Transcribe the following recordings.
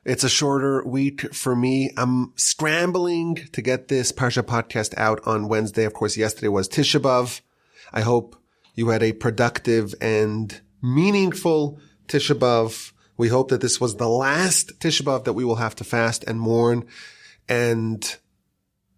It's a shorter week for me. I'm scrambling to get this Parsha podcast out on Wednesday. Of course, yesterday was Tisha B'Av. I hope you had a productive and meaningful Tisha B'Av. We hope that this was the last Tisha B'Av that we will have to fast and mourn and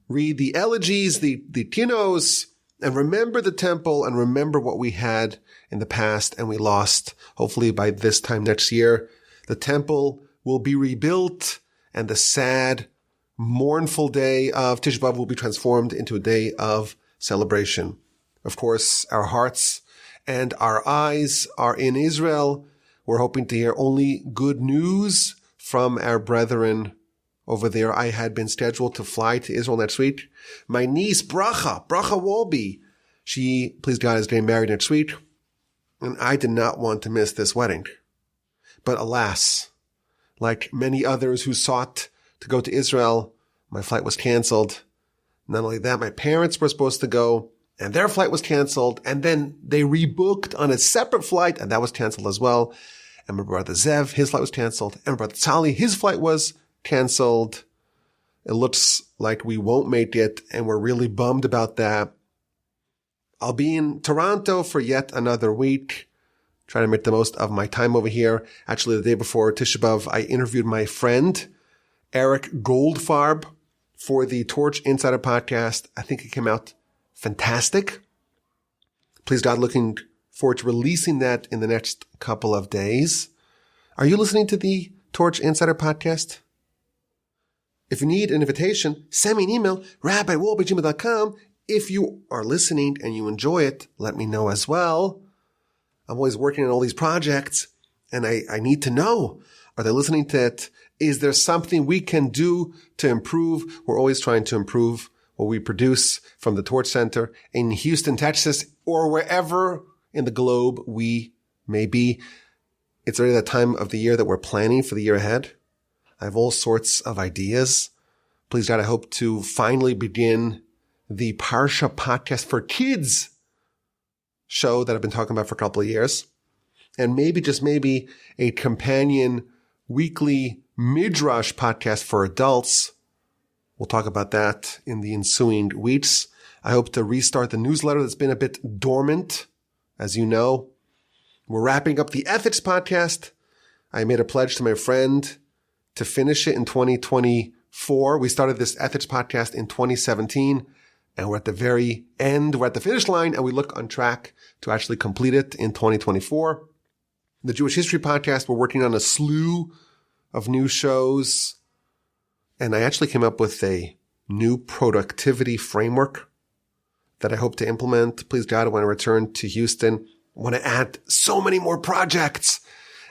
read the elegies, the tinos, and remember the temple and remember what we had in the past and we lost. Hopefully by this time next year, the temple will be rebuilt and the sad, mournful day of Tisha B'Av will be transformed into a day of celebration. Of course, our hearts and our eyes are in Israel. We're hoping to hear only good news from our brethren over there. I had been scheduled to fly to Israel next week. My niece, Bracha Wolby, she, please God, is getting married next week. And I did not want to miss this wedding. But alas, like many others who sought to go to Israel, my flight was canceled. Not only that, my parents were supposed to go, and their flight was canceled, and then they rebooked on a separate flight, and that was canceled as well. And my brother Zev, his flight was canceled, and my brother Tzali, his flight was canceled. It looks like we won't make it, and we're really bummed about that. I'll be in Toronto for yet another week. Try to make the most of my time over here. Actually, the day before Tisha B'Av, I interviewed my friend, Eric Goldfarb, for the Torch Insider podcast. I think it came out fantastic. Please God, looking forward to releasing that in the next couple of days. Are you listening to the Torch Insider podcast? If you need an invitation, send me an email, rabbiwolbe@gmail.com. If you are listening and you enjoy it, let me know as well. I'm always working on all these projects and I need to know, are they listening to it? Is there something we can do to improve? We're always trying to improve what we produce from the Torch Center in Houston, Texas, or wherever in the globe we may be. It's already that time of the year that we're planning for the year ahead. I have all sorts of ideas. Please God, I hope to finally begin the Parsha podcast for kids show that I've been talking about for a couple of years. And maybe, just maybe, a companion weekly Midrash podcast for adults. We'll talk about that in the ensuing weeks. I hope to restart the newsletter that's been a bit dormant. As you know, we're wrapping up the ethics podcast. I made a pledge to my friend to finish it in 2024. We started this ethics podcast in 2017. And we're at the very end. We're at the finish line, and we look on track to actually complete it in 2024. The Jewish History Podcast, we're working on a slew of new shows. And I actually came up with a new productivity framework that I hope to implement. Please God, when I return to Houston, I want to add so many more projects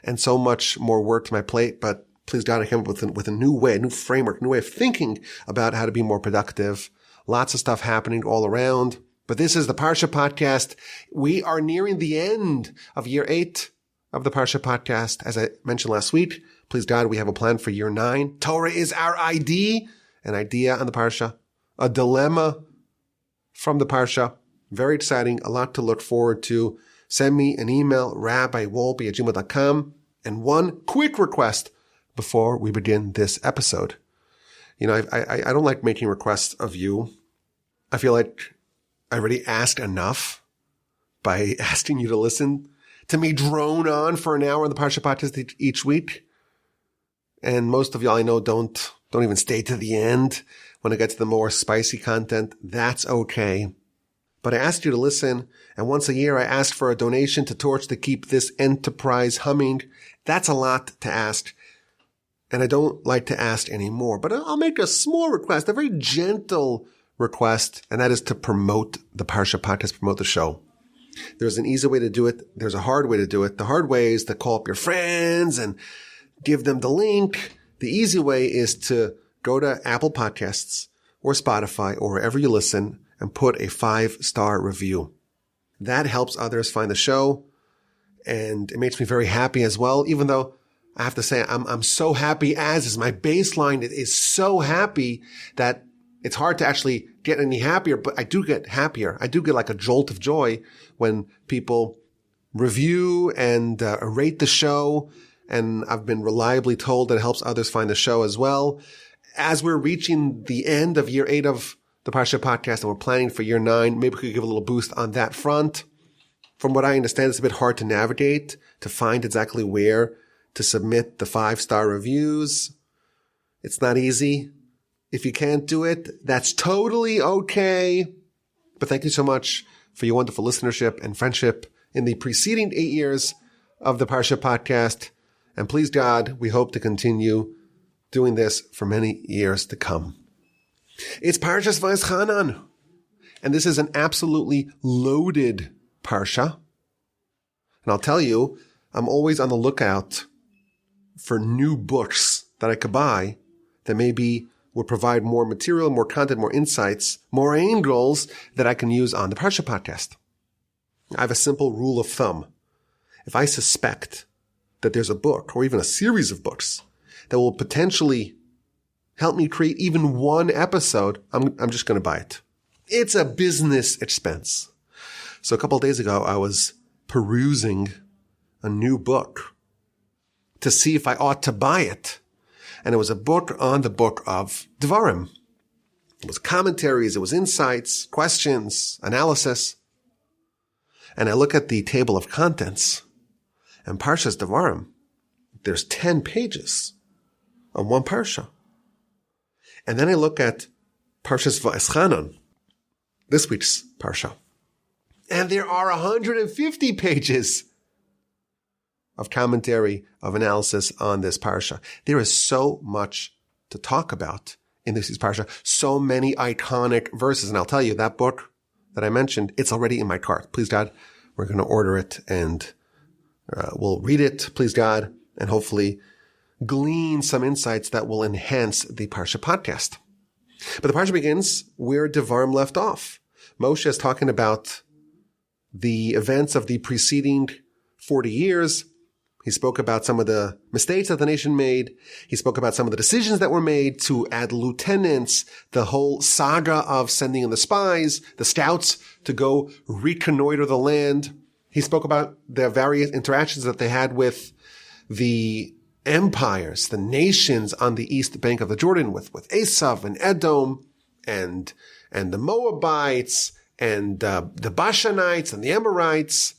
and so much more work to my plate. But please God, I came up with a new way, a new framework, a new way of thinking about how to be more productive. Lots of stuff happening all around. But this is the Parsha podcast. We are nearing the end of year 8 of the Parsha podcast. As I mentioned last week, please God, we have a plan for year 9. Torah is our ID, an idea on the Parsha, a dilemma from the Parsha. Very exciting. A lot to look forward to. Send me an email, rabbiwolbe@gmail.com. And one quick request before we begin this episode. You know, I don't like making requests of you. I feel like I already asked enough by asking you to listen to me drone on for an hour on the Parsha podcast each week. And most of y'all I know don't even stay to the end when it gets to the more spicy content. That's okay. But I asked you to listen, and once a year I ask for a donation to Torch to keep this enterprise humming. That's a lot to ask. And I don't like to ask anymore, but I'll make a small request, a very gentle request, and that is to promote the Parsha podcast, promote the show. There's an easy way to do it. There's a hard way to do it. The hard way is to call up your friends and give them the link. The easy way is to go to Apple Podcasts or Spotify or wherever you listen and put a 5-star review. That helps others find the show, and it makes me very happy as well, even though I have to say, I'm so happy as is my baseline. It is so happy that it's hard to actually get any happier, but I do get happier. I do get like a jolt of joy when people review and rate the show. and I've been reliably told that it helps others find the show as well. As we're reaching the end of year 8 of the Parsha podcast and we're planning for year 9, maybe we could give a little boost on that front. From what I understand, it's a bit hard to navigate, to find exactly where to submit the 5-star reviews. It's not easy. If you can't do it, that's totally okay. But thank you so much for your wonderful listenership and friendship in the preceding 8 years of the Parsha podcast. And please God, we hope to continue doing this for many years to come. It's Parshas Vaeschanan. And this is an absolutely loaded Parsha. And I'll tell you, I'm always on the lookout for new books that I could buy that maybe would provide more material, more content, more insights, more angles that I can use on the Parsha podcast. I have a simple rule of thumb. If I suspect that there's a book or even a series of books that will potentially help me create even one episode, I'm just going to buy it. It's a business expense. So a couple of days ago, I was perusing a new book to see if I ought to buy it. And it was a book on the book of Devarim. It was commentaries, it was insights, questions, analysis. And I look at the table of contents, and Parshas Devarim, there's 10 pages on one Parsha. And then I look at Parshas Vaeschanan, this week's Parsha. And there are 150 pages of commentary, of analysis on this Parsha. There is so much to talk about in this week's Parsha. So many iconic verses. And I'll tell you, that book that I mentioned, it's already in my cart. Please God, we're going to order it and we'll read it, please God, and hopefully glean some insights that will enhance the Parsha podcast. But the Parsha begins where Devarim left off. Moshe is talking about the events of the preceding 40 years. He spoke about some of the mistakes that the nation made. He spoke about some of the decisions that were made to add lieutenants, the whole saga of sending in the spies, the scouts to go reconnoiter the land. He spoke about the various interactions that they had with the empires, the nations on the east bank of the Jordan, with Esav and Edom and the Moabites and the Vaeshanites and the Amorites.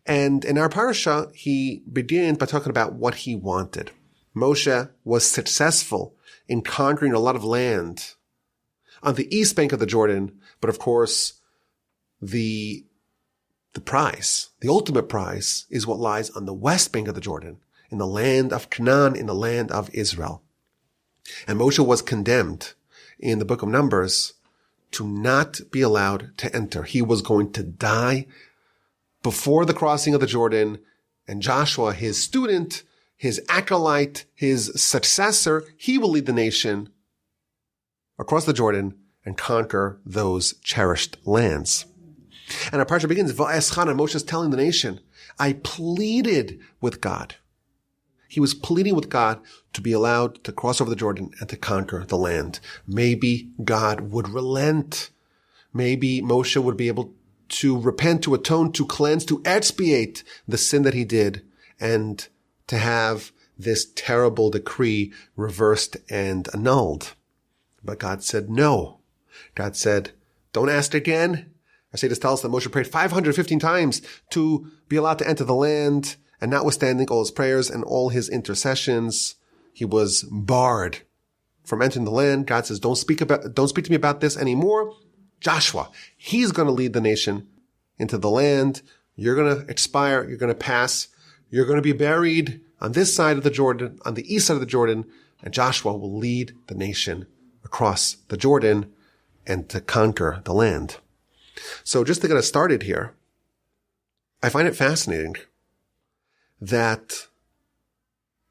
And in our Parsha, he begins by talking about what he wanted. Moshe was successful in conquering a lot of land on the east bank of the Jordan, but of course, the prize, the ultimate prize, is what lies on the west bank of the Jordan, in the land of Canaan, in the land of Israel. And Moshe was condemned in the book of Numbers to not be allowed to enter. He was going to die before the crossing of the Jordan, and Joshua, his student, his acolyte, his successor, he will lead the nation across the Jordan and conquer those cherished lands. And our Parsha begins, Vaeschanan, Moshe is telling the nation, I pleaded with God. He was pleading with God to be allowed to cross over the Jordan and to conquer the land. Maybe God would relent. Maybe Moshe would be able to repent, to atone, to cleanse, to expiate the sin that he did, and to have this terrible decree reversed and annulled. But God said no. God said, don't ask again. Our sages tell us that Moshe prayed 515 times to be allowed to enter the land, and notwithstanding all his prayers and all his intercessions, he was barred from entering the land. God says, don't speak to me about this anymore. Joshua, he's going to lead the nation into the land. You're going to expire. You're going to pass. You're going to be buried on this side of the Jordan, on the east side of the Jordan, and Joshua will lead the nation across the Jordan and to conquer the land. So just to get us started here, I find it fascinating that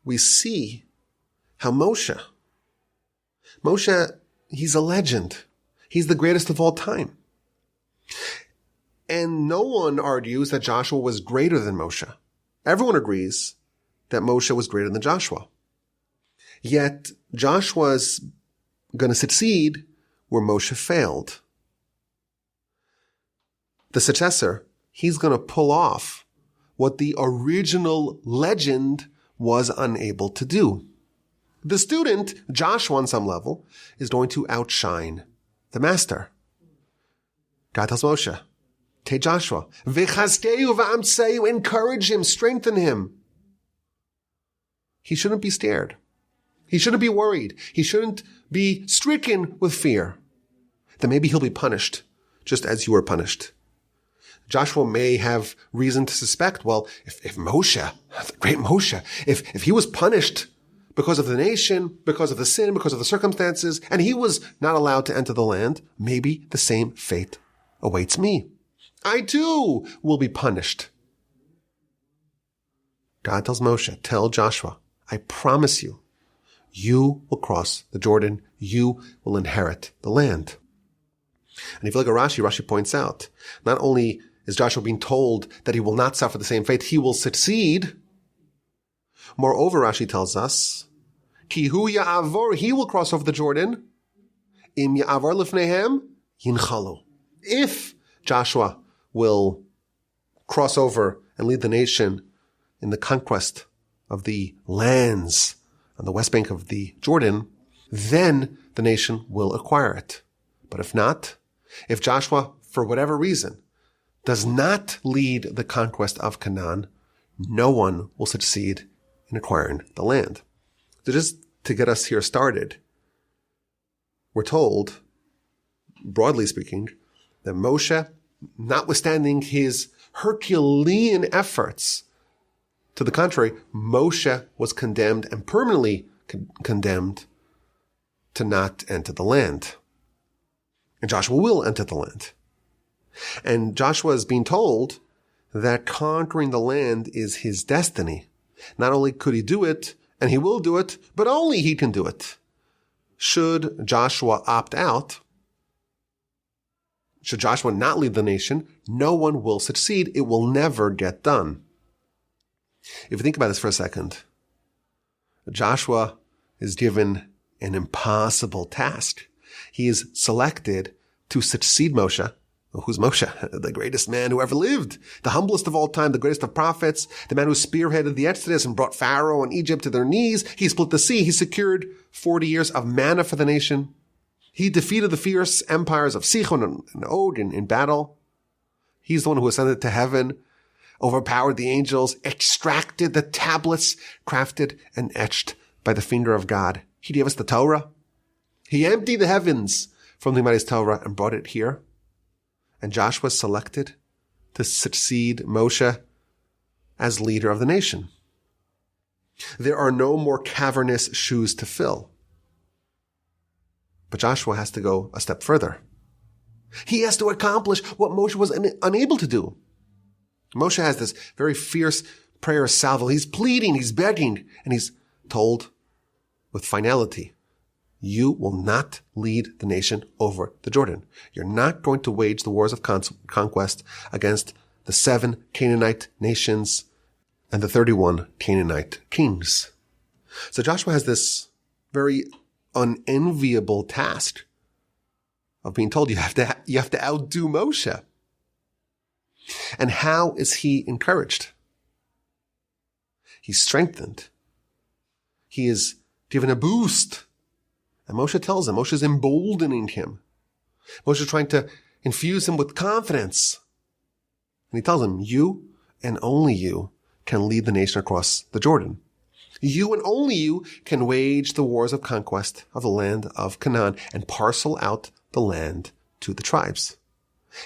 we see how Moshe, he's a legend. He's the greatest of all time. And no one argues that Joshua was greater than Moshe. Everyone agrees that Moshe was greater than Joshua. Yet Joshua's going to succeed where Moshe failed. The successor, he's going to pull off what the original legend was unable to do. The student, Joshua on some level, is going to outshine the master. God tells Moshe, take Joshua, v'chazkehu v'amtzehu, encourage him, strengthen him. He shouldn't be scared. He shouldn't be worried. He shouldn't be stricken with fear. Then maybe he'll be punished, just as you were punished. Joshua may have reason to suspect, well, if Moshe, the great Moshe, if he was punished because of the nation, because of the sin, because of the circumstances, and he was not allowed to enter the land, maybe the same fate awaits me. I too will be punished. God tells Moshe, tell Joshua, I promise you, you will cross the Jordan. You will inherit the land. And if you look at Rashi points out, not only is Joshua being told that he will not suffer the same fate, he will succeed. Moreover, Rashi tells us, Ki hu ya'avor, he will cross over the Jordan. Im ya'avor lifnehem, yinchalu. If Joshua will cross over and lead the nation in the conquest of the lands on the west bank of the Jordan, then the nation will acquire it. But if not, if Joshua, for whatever reason, does not lead the conquest of Canaan, no one will succeed in acquiring the land. So just to get us here started, we're told, broadly speaking, that Moshe, notwithstanding his Herculean efforts, to the contrary, Moshe was condemned and permanently condemned to not enter the land. And Joshua will enter the land. And Joshua is being told that conquering the land is his destiny. Not only could he do it, and he will do it, but only he can do it. Should Joshua opt out, should Joshua not lead the nation, no one will succeed. It will never get done. If you think about this for a second, Joshua is given an impossible task. He is selected to succeed Moshe. Well, who's Moshe? The greatest man who ever lived, the humblest of all time, the greatest of prophets, the man who spearheaded the Exodus and brought Pharaoh and Egypt to their knees. He split the sea. He secured 40 years of manna for the nation. He defeated the fierce empires of Sichon and Og in battle. He's the one who ascended to heaven, overpowered the angels, extracted the tablets crafted and etched by the finger of God. He gave us the Torah. He emptied the heavens from the Almighty's Torah and brought it here. And Joshua was selected to succeed Moshe as leader of the nation. There are no more cavernous shoes to fill. But Joshua has to go a step further. He has to accomplish what Moshe was unable to do. Moshe has this very fierce prayer salvo. He's pleading, he's begging, and he's told with finality, you will not lead the nation over the Jordan. You're not going to wage the wars of conquest against the 7 Canaanite nations and the 31 Canaanite kings. So Joshua has this very unenviable task of being told you have to outdo Moshe. And how is he encouraged? He's strengthened. He is given a boost. And Moshe tells him, Moshe is emboldening him. Moshe is trying to infuse him with confidence. And he tells him, you and only you can lead the nation across the Jordan. You and only you can wage the wars of conquest of the land of Canaan and parcel out the land to the tribes.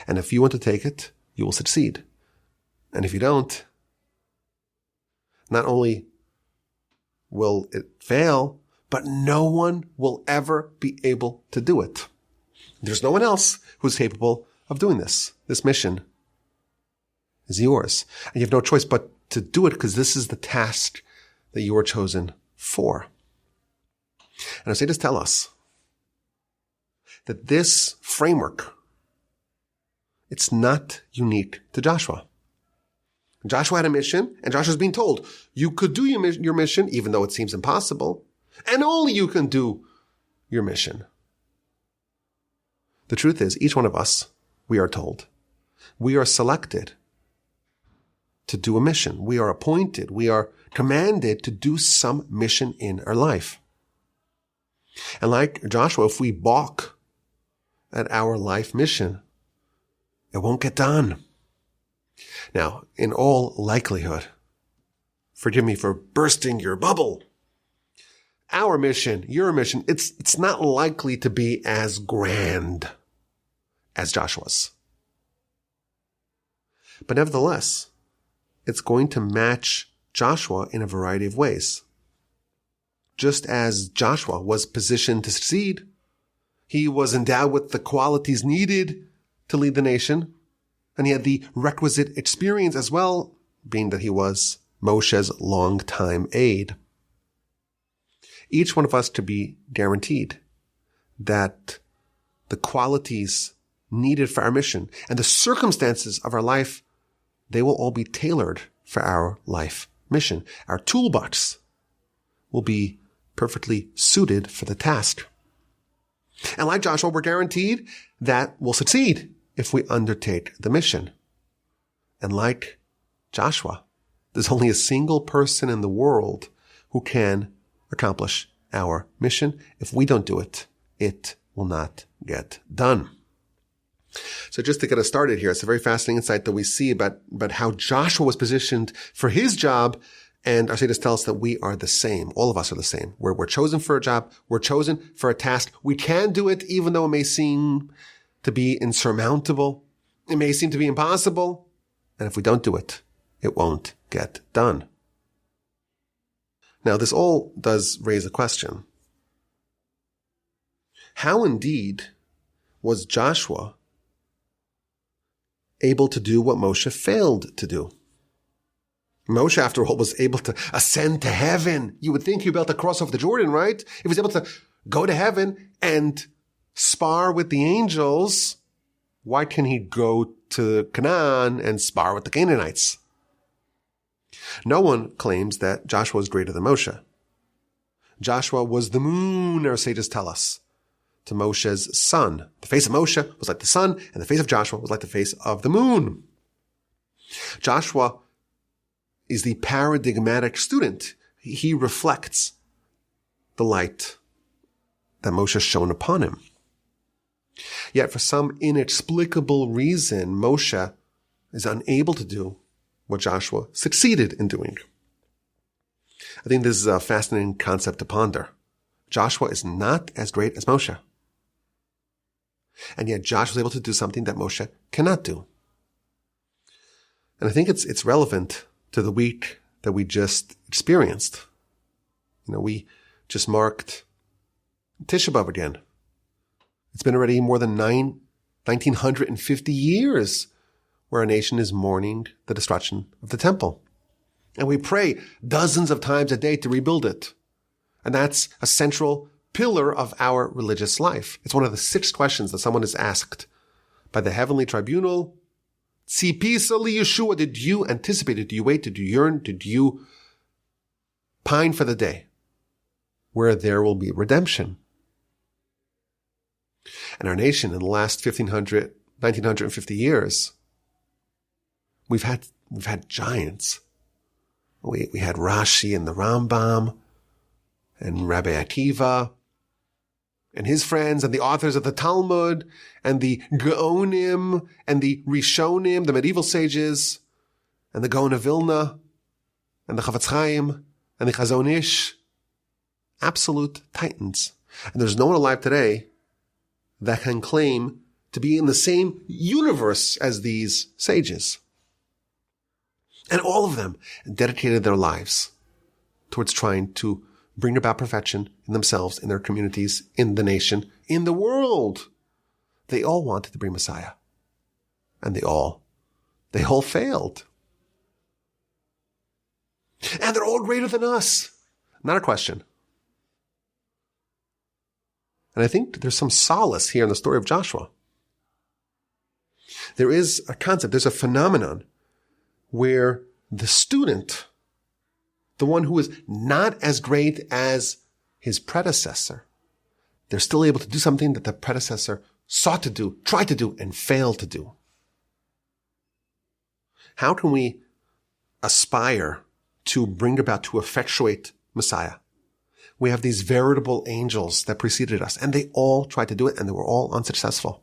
And if you want to take it, you will succeed. And if you don't, not only will it fail, but no one will ever be able to do it. There's no one else who's capable of doing this. This mission is yours. And you have no choice but to do it because this is the task that you were chosen for. And I say this tell us that this framework, it's not unique to Joshua. Joshua had a mission, and Joshua's being told, you could do your mission, even though it seems impossible, and only you can do your mission. The truth is, each one of us, we are told, we are selected to do a mission. We are appointed. We are commanded to do some mission in our life. And like Joshua, if we balk at our life mission, it won't get done. Now, in all likelihood, forgive me for bursting your bubble, our mission, your mission, it's not likely to be as grand as Joshua's. But nevertheless, it's going to match Joshua in a variety of ways. Just as Joshua was positioned to succeed, he was endowed with the qualities needed to lead the nation, and he had the requisite experience as well, being that he was Moshe's longtime aide. Each one of us to be guaranteed that the qualities needed for our mission and the circumstances of our life, they will all be tailored for our life mission. Our toolbox will be perfectly suited for the task. And like Joshua, we're guaranteed that we'll succeed if we undertake the mission. And like Joshua, there's only a single person in the world who can accomplish our mission. If we don't do it, it will not get done. So just to get us started here, it's a very fascinating insight that we see about how Joshua was positioned for his job. And our sages tell us that we are the same. All of us are the same. We're chosen for a job. We're chosen for a task. We can do it even though it may seem to be insurmountable. It may seem to be impossible. And if we don't do it, it won't get done. Now, this all does raise a question. How indeed was Joshua able to do what Moshe failed to do? Moshe, after all, was able to ascend to heaven. You would think he'd be able to cross over the Jordan, right? If he was able to go to heaven and spar with the angels, why can he go to Canaan and spar with the Canaanites? No one claims that Joshua is greater than Moshe. Joshua was the moon, our sages tell us, to Moshe's sun. The face of Moshe was like the sun, and the face of Joshua was like the face of the moon. Joshua is the paradigmatic student. He reflects the light that Moshe shone upon him. Yet for some inexplicable reason, Moshe is unable to do what Joshua succeeded in doing. I think this is a fascinating concept to ponder. Joshua is not as great as Moshe. And yet Joshua was able to do something that Moshe cannot do. And I think it's relevant to the week that we just experienced. We just marked Tisha B'Av again. It's been already more than 1950 years where our nation is mourning the destruction of the temple. And we pray dozens of times a day to rebuild it. And that's a central pillar of our religious life. It's one of the 6 questions that someone is asked by the heavenly tribunal. Tzipisa li Yeshua, did you anticipate? Did you wait? Did you yearn? Did you pine for the day where there will be redemption? And our nation in the last 1950 years, we've had giants. We had Rashi and the Rambam and Rabbi Akiva and his friends and the authors of the Talmud and the Gaonim and the Rishonim, the medieval sages, and the Gaon of Vilna and the Chavetz Chaim and the Chazon Ish. Absolute titans. And there's no one alive today that can claim to be in the same universe as these sages. And all of them dedicated their lives towards trying to bring about perfection in themselves, in their communities, in the nation, in the world. They all wanted to bring Messiah. And they all failed. And they're all greater than us. Not a question. And I think there's some solace here in the story of Joshua. There is a concept, there's a phenomenon where the student, the one who is not as great as his predecessor, they're still able to do something that the predecessor sought to do, tried to do, and failed to do. How can we aspire to bring about, to effectuate Messiah. We have these veritable angels that preceded us, and they all tried to do it, and they were all unsuccessful.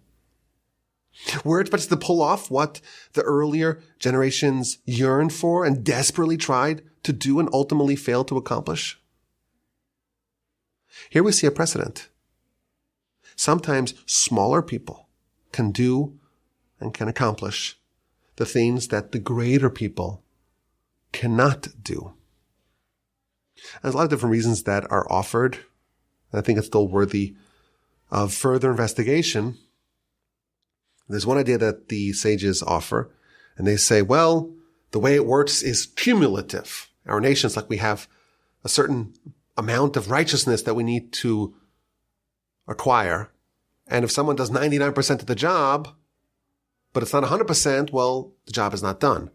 We're expected to pull off what the earlier generations yearned for and desperately tried to do and ultimately failed to accomplish. Here we see a precedent. Sometimes smaller people can do and can accomplish the things that the greater people cannot do. There's a lot of different reasons that are offered. I think it's still worthy of further investigation. There's one idea that the sages offer, and they say, well, the way it works is cumulative. Our nations, like we have a certain amount of righteousness that we need to acquire. And if someone does 99% of the job, but it's not 100%, well, the job is not done.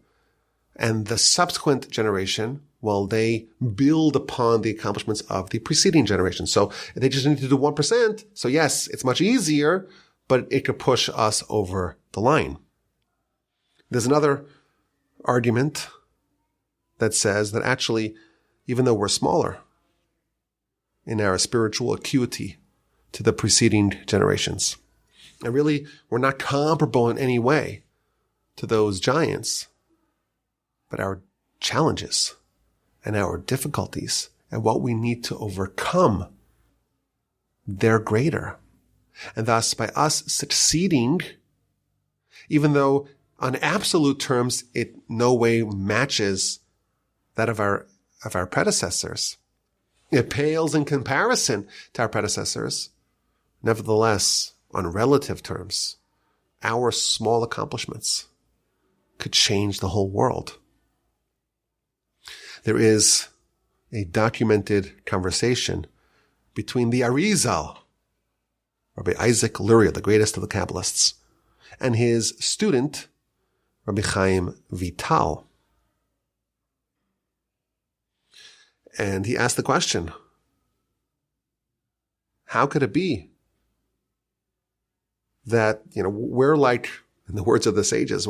And the subsequent generation, well, they build upon the accomplishments of the preceding generation. So they just need to do 1%. So yes, it's much easier, but it could push us over the line. There's another argument that says that actually, even though we're smaller in our spiritual acuity to the preceding generations, and really we're not comparable in any way to those giants, but our challenges and our difficulties and what we need to overcome, they're greater. And thus, by us succeeding, even though on absolute terms it no way matches that of our predecessors, it pales in comparison to our predecessors. Nevertheless, on relative terms, our small accomplishments could change the whole world. There is a documented conversation between the Arizal, Rabbi Isaac Luria, the greatest of the Kabbalists, and his student, Rabbi Chaim Vital. And he asked the question, how could it be that, we're like, in the words of the sages,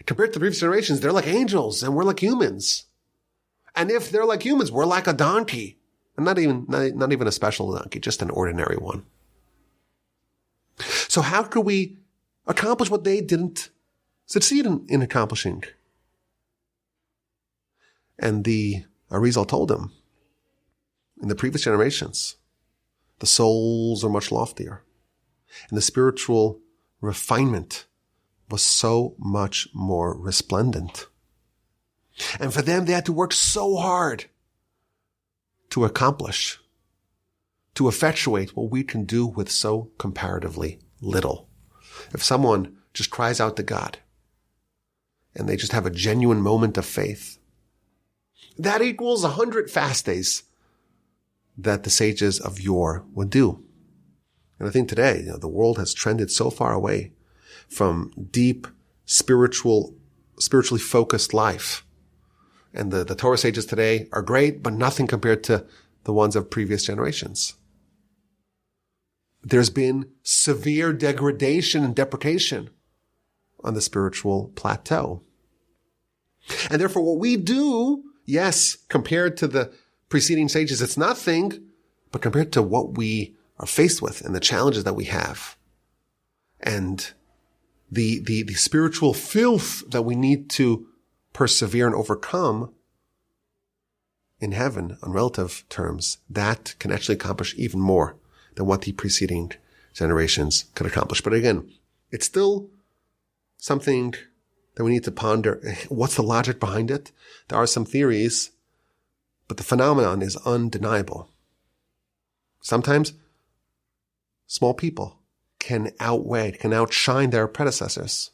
compared to the previous generations, they're like angels and we're like humans. And if they're like humans, we're like a donkey. And not even a special donkey, just an ordinary one. So how could we accomplish what they didn't succeed in accomplishing? And the Arizal told him, in the previous generations, the souls are much loftier. And the spiritual refinement was so much more resplendent. And for them, they had to work so hard to accomplish, to effectuate what we can do with so comparatively little. If someone just cries out to God and they just have a genuine moment of faith, that equals 100 fast days that the sages of yore would do. And I think today, the world has trended so far away from deep spiritually focused life. And the Torah sages today are great, but nothing compared to the ones of previous generations. There's been severe degradation and deprecation on the spiritual plateau. And therefore what we do, yes, compared to the preceding sages, it's nothing, but compared to what we are faced with and the challenges that we have and the spiritual filth that we need to persevere and overcome in heaven on relative terms, that can actually accomplish even more than what the preceding generations could accomplish. But again, it's still something that we need to ponder. What's the logic behind it? There are some theories, but the phenomenon is undeniable. Sometimes small people can outshine their predecessors.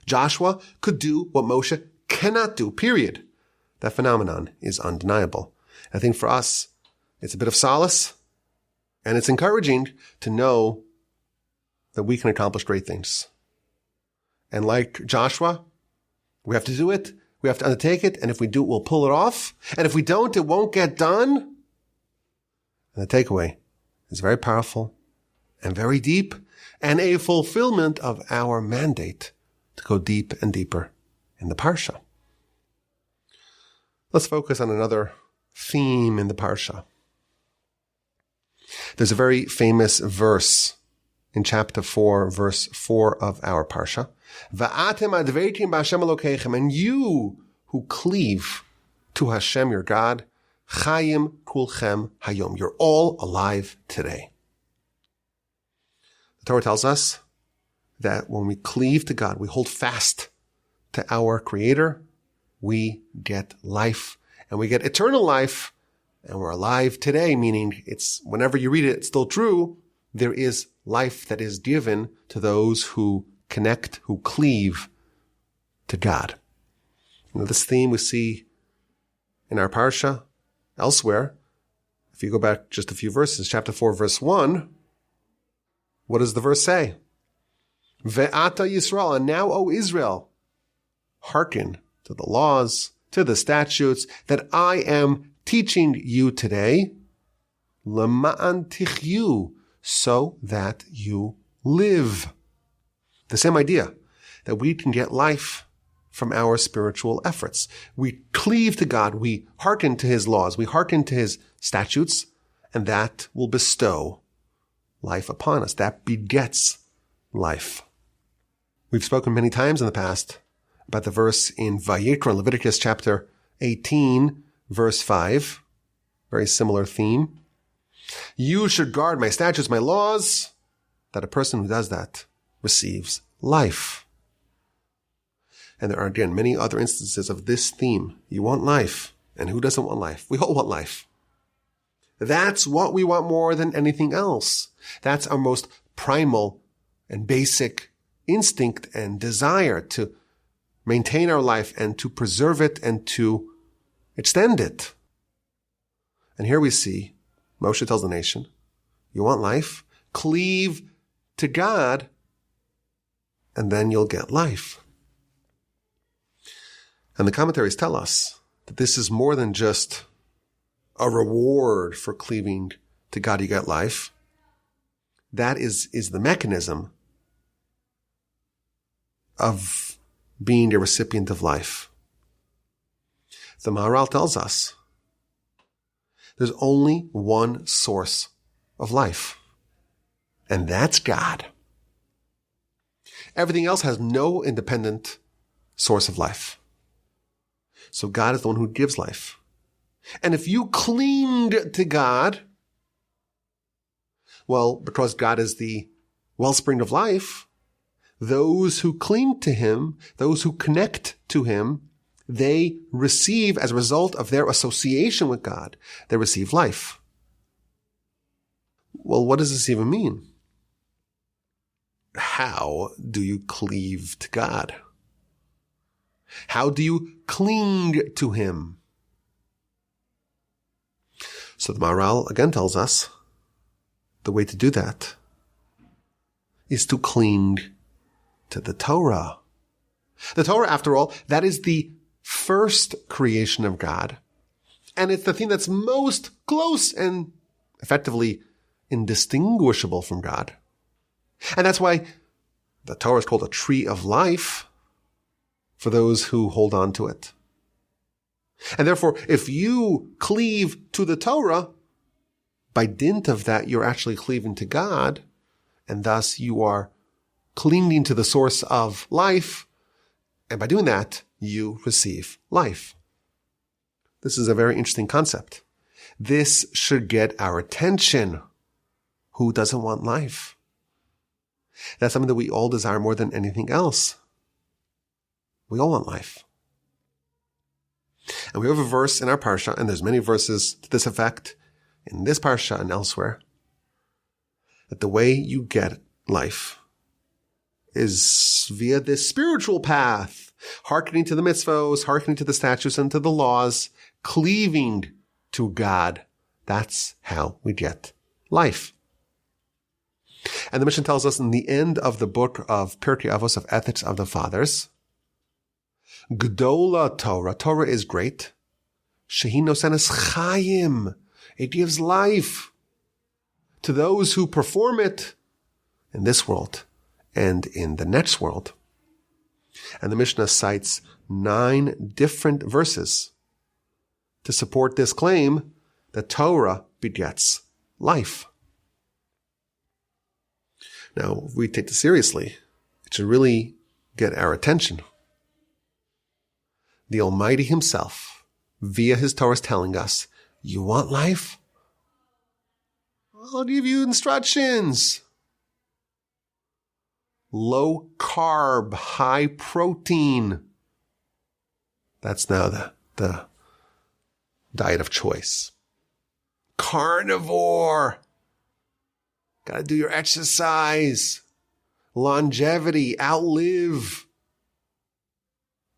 Joshua could do what Moshe cannot do, period. That phenomenon is undeniable. I think for us, it's a bit of solace, and it's encouraging to know that we can accomplish great things. And like Joshua, we have to do it. We have to undertake it. And if we do it, we'll pull it off. And if we don't, it won't get done. And the takeaway is very powerful and very deep, and a fulfillment of our mandate to go deep and deeper in the Parsha. Let's focus on another theme in the Parsha. There's a very famous verse in chapter 4, verse 4 of our Parsha. Va'atem adveitim b'Hashem Elokeichem, and you who cleave to Hashem your God, chayim kulchem hayom, you're all alive today. The Torah tells us that when we cleave to God, we hold fast to our Creator, we get life, and we get eternal life, and we're alive today, meaning it's, whenever you read it, it's still true. There is life that is given to those who connect, who cleave to God. This theme we see in our Parsha, elsewhere. If you go back just a few verses, chapter 4, verse 1, what does the verse say? Ve'ata Yisrael, and now, O Israel, hearken to the laws, to the statutes that I am teaching you today, lema'an tichyu, so that you live. The same idea, that we can get life from our spiritual efforts. We cleave to God, we hearken to His laws, we hearken to His statutes, and that will bestow life upon us. That begets life. We've spoken many times in the past about the verse in Vayikra, Leviticus chapter 18, verse 5. Very similar theme. You should guard my statutes, my laws, that a person who does that receives life. And there are, again, many other instances of this theme. You want life. And who doesn't want life? We all want life. That's what we want more than anything else. That's our most primal and basic instinct and desire, to maintain our life and to preserve it and to extend it. And here we see Moshe tells the nation, you want life? Cleave to God, and then you'll get life. And the commentaries tell us that this is more than just a reward for cleaving to God, you get life. That is the mechanism of being a recipient of life. The Maharal tells us there's only one source of life, and that's God. Everything else has no independent source of life. So God is the one who gives life. And if you cling to God, well, because God is the wellspring of life, those who cling to Him, those who connect to Him, they receive, as a result of their association with God, they receive life. Well, what does this even mean? How do you cleave to God? How do you cling to Him? So the Maharal again tells us the way to do that is to cling to the Torah. The Torah, after all, that is the first creation of God. And it's the thing that's most close and effectively indistinguishable from God. And that's why the Torah is called a tree of life for those who hold on to it. And therefore, if you cleave to the Torah, by dint of that, you're actually cleaving to God, and thus you are clinging to the source of life, and by doing that, you receive life. This is a very interesting concept. This should get our attention. Who doesn't want life? That's something that we all desire more than anything else. We all want life. And we have a verse in our Parsha, and there's many verses to this effect in this Parsha and elsewhere, that the way you get life is via this spiritual path, hearkening to the mitzvos, hearkening to the statutes and to the laws, cleaving to God. That's how we get life. And the Mishnah tells us in the end of the book of Pirkei Avos, of Ethics of the Fathers, Gdola Torah, Torah is great. Shehi nosenes chayim, it gives life to those who perform it in this world and in the next world. And the Mishnah cites 9 different verses to support this claim that Torah begets life. Now, if we take this seriously, it should really get our attention. The Almighty Himself, via His Torah, is telling us, you want life? I'll give you instructions. Low carb, high protein. That's now the diet of choice. Carnivore. Got to do your exercise. Longevity, outlive.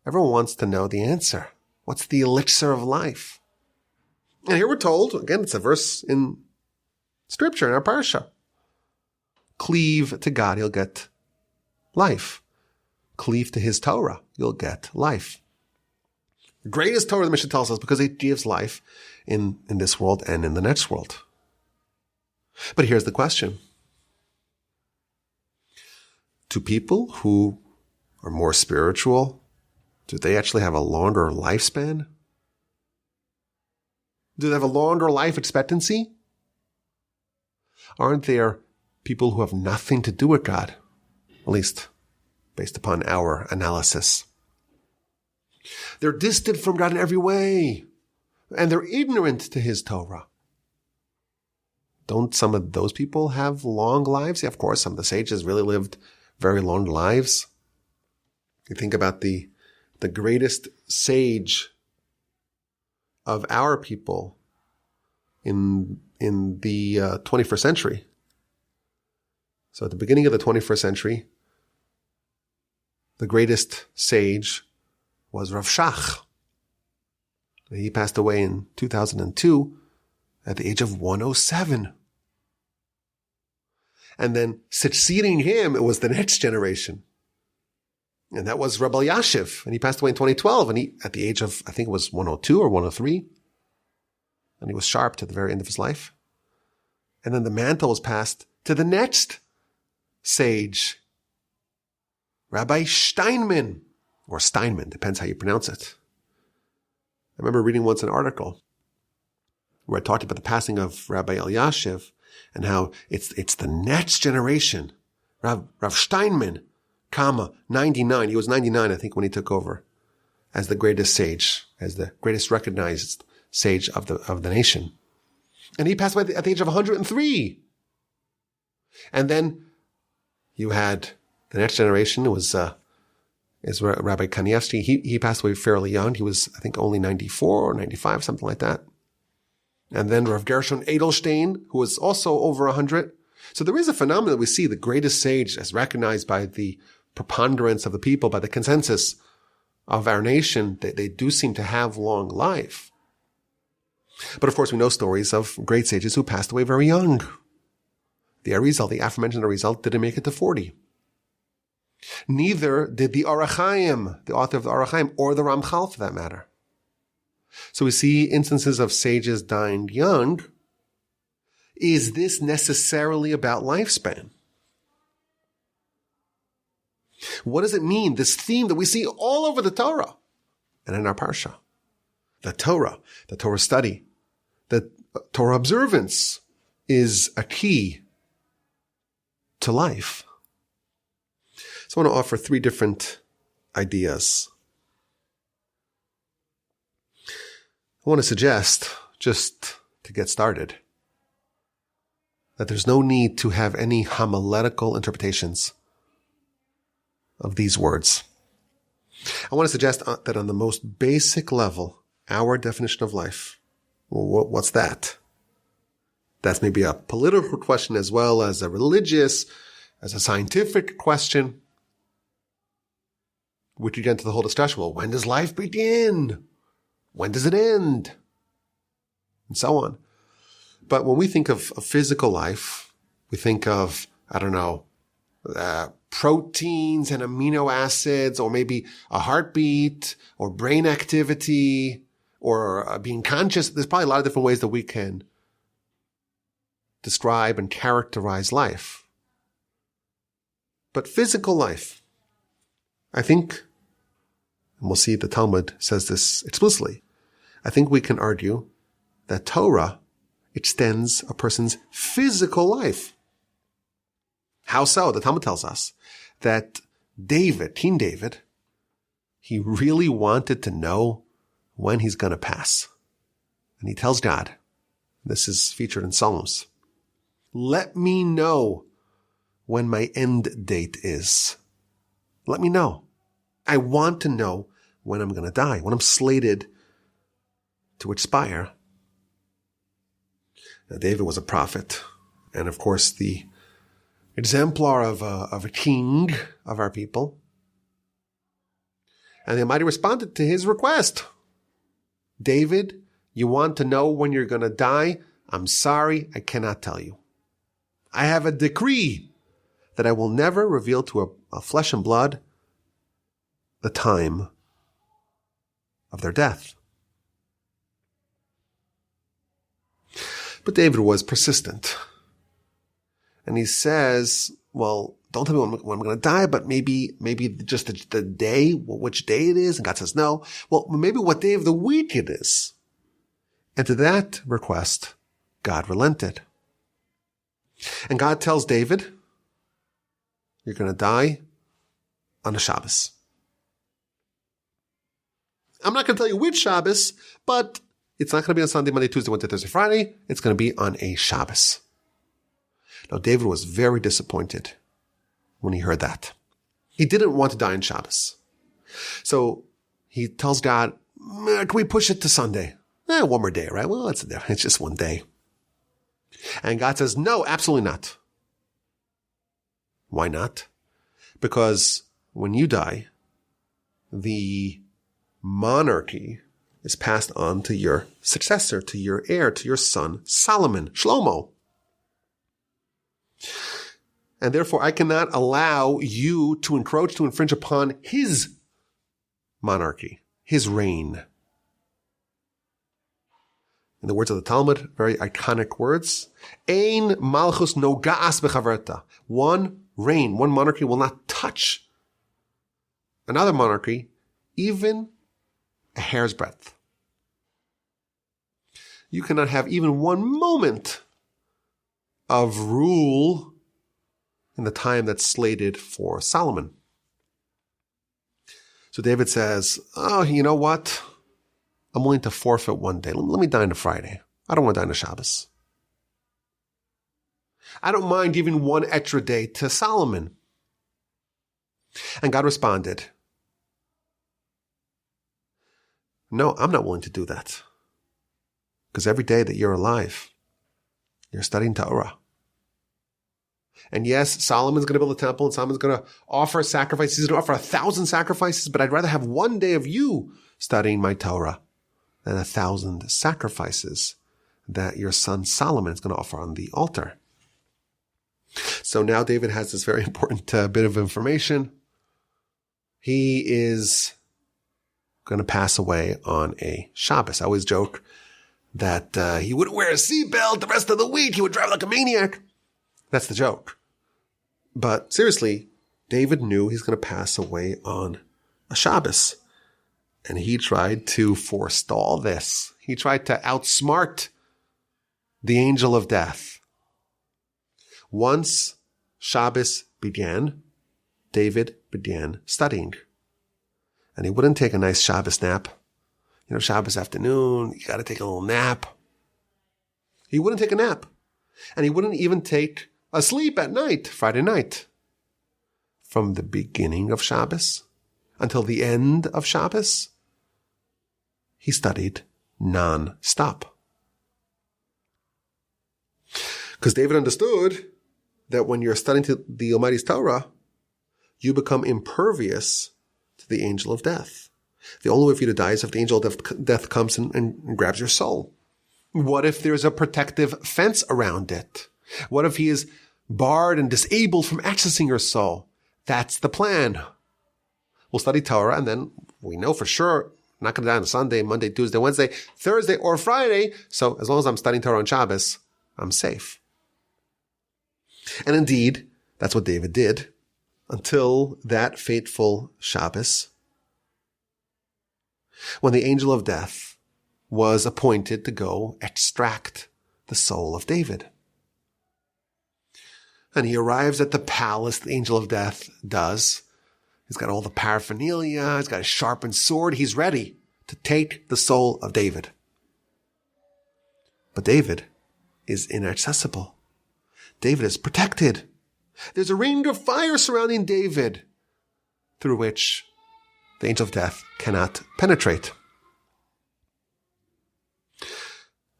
Everyone wants to know the answer. What's the elixir of life? And here we're told, again, it's a verse in Scripture, in our Parsha. Cleave to God, you'll get life. Cleave to His Torah, you'll get life. The greatest Torah, the Mishnah tells us, because it gives life in this world and in the next world. But here's the question. Do people who are more spiritual, do they actually have a longer lifespan? Do they have a longer life expectancy? Aren't there people who have nothing to do with God? At least based upon our analysis. They're distant from God in every way, and they're ignorant to His Torah. Don't some of those people have long lives? Yeah, of course, some of the sages really lived very long lives. You think about the greatest sage of our people in the 21st century. So at the beginning of the 21st century, the greatest sage was Rav Shach. He passed away in 2002 at the age of 107. And then succeeding him, it was the next generation. And that was Rabbi Elyashiv. And he passed away in 2012. And he, at the age of, I think it was 102 or 103. And he was sharp to the very end of his life. And then the mantle was passed to the next sage, Rabbi Steinman, or Steinman, depends how you pronounce it. I remember reading once an article where I talked about the passing of Rabbi Elyashiv and how it's the next generation. Rav Steinman, 99. He was 99, I think, when he took over as the greatest sage, as the greatest recognized sage of the nation. And he passed away at the age of 103. And then you had the next generation. It was Rabbi Kanievsky. He passed away fairly young. He was, I think, only 94 or 95, something like that. And then Rav Gershon Edelstein, who was also over 100. So there is a phenomenon that we see. The greatest sage as recognized by the preponderance of the people, by the consensus of our nation, they do seem to have long life. But of course, we know stories of great sages who passed away very young. The Arizal, the aforementioned Arizal, didn't make it to 40. Neither did the Orach Chaim, the author of the Orach Chaim, or the Ramchal for that matter. So we see instances of sages dying young. Is this necessarily about lifespan? What does it mean, this theme that we see all over the Torah and in our Parsha? The Torah study, the Torah observance is a key to life. So I want to offer 3 different ideas. I want to suggest, just to get started, that there's no need to have any homiletical interpretations of these words. I want to suggest that on the most basic level, our definition of life, well, what's that? That's maybe a political question as well as a religious, as a scientific question. Which you get into the whole discussion. Well, when does life begin? When does it end? And so on. But when we think of physical life, we think of, proteins and amino acids, or maybe a heartbeat, or brain activity, or being conscious. There's probably a lot of different ways that we can describe and characterize life. But physical life, I think, and we'll see the Talmud says this explicitly, I think we can argue that Torah extends a person's physical life. How so? The Talmud tells us that David, King David, he really wanted to know when he's going to pass. And he tells God, this is featured in Psalms, let me know when my end date is. Let me know. I want to know when I'm going to die, when I'm slated to expire. Now, David was a prophet, and of course the exemplar of a king of our people. And the Almighty responded to his request. David, you want to know when you're going to die? I'm sorry, I cannot tell you. I have a decree that I will never reveal to a flesh and blood the time of their death. But David was persistent. And he says, well, don't tell me when I'm going to die, but maybe just the day, which day it is. And God says, no. Well, maybe what day of the week it is. And to that request, God relented. And God tells David, you're going to die on a Shabbos. I'm not going to tell you which Shabbos, but it's not going to be on Sunday, Monday, Tuesday, Wednesday, Thursday, Friday. It's going to be on a Shabbos. Now, David was very disappointed when he heard that. He didn't want to die on Shabbos. So he tells God, can we push it to Sunday? One more day, right? Well, it's just one day. And God says, no, absolutely not. Why not? Because when you die, the monarchy is passed on to your successor, to your heir, to your son, Solomon, Shlomo. And therefore, I cannot allow you to encroach, to infringe upon his monarchy, his reign. In the words of the Talmud, very iconic words, Ein malchus noga'as bechaverta. One reign, one monarchy will not touch another monarchy, even a hair's breadth. You cannot have even one moment of rule in the time that's slated for Solomon. So David says, oh, you know what? I'm willing to forfeit one day. Let me die on a Friday. I don't want to die on a Shabbos. I don't mind giving one extra day to Solomon. And God responded, no, I'm not willing to do that. Because every day that you're alive, you're studying Torah. And yes, Solomon's going to build a temple and Solomon's going to offer sacrifices. He's going to offer 1,000 sacrifices, but I'd rather have one day of you studying my Torah than 1,000 sacrifices that your son Solomon is going to offer on the altar. So now David has this very important bit of information. He is going to pass away on a Shabbos. I always joke that he wouldn't wear a seatbelt the rest of the week. He would drive like a maniac. That's the joke. But seriously, David knew he's going to pass away on a Shabbos. And he tried to forestall this. He tried to outsmart the angel of death. Once Shabbos began, David began studying. And he wouldn't take a nice Shabbos nap. You know, Shabbos afternoon, you got to take a little nap. He wouldn't take a nap. And he wouldn't even take a sleep at night, Friday night. From the beginning of Shabbos until the end of Shabbos, he studied non-stop. Because David understood that when you're studying the Almighty's Torah, you become impervious to the angel of death. The only way for you to die is if the angel of death comes and grabs your soul. What if there's a protective fence around it? What if he is barred and disabled from accessing your soul? That's the plan. We'll study Torah, and then we know for sure I'm not going to die on Sunday, Monday, Tuesday, Wednesday, Thursday, or Friday. So as long as I'm studying Torah on Shabbos, I'm safe. And indeed, that's what David did until that fateful Shabbos, when the angel of death was appointed to go extract the soul of David. And he arrives at the palace, the angel of death does. He's got all the paraphernalia. He's got a sharpened sword. He's ready to take the soul of David. But David is inaccessible. David is protected. There's a ring of fire surrounding David through which the angel of death cannot penetrate.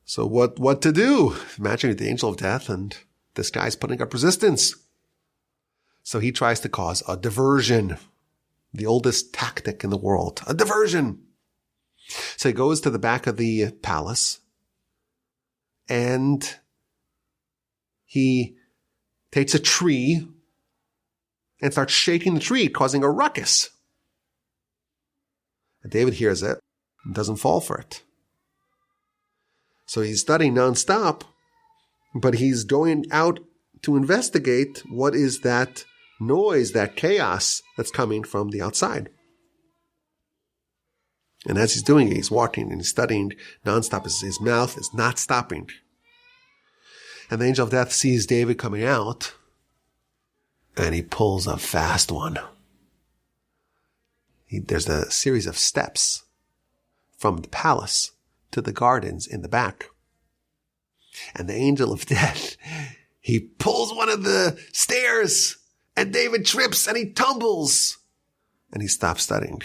So what to do? Imagine the angel of death and this guy's putting up resistance. So he tries to cause a diversion. The oldest tactic in the world. A diversion. So he goes to the back of the palace and he takes a tree and starts shaking the tree, causing a ruckus. And David hears it and doesn't fall for it. So he's studying nonstop, but he's going out to investigate what is that noise, that chaos that's coming from the outside. And as he's doing it, he's walking and he's studying nonstop. His mouth is not stopping. And the angel of death sees David coming out, and he pulls a fast one. There's a series of steps from the palace to the gardens in the back. And the angel of death, he pulls one of the stairs, and David trips, and he tumbles. And he stops studying.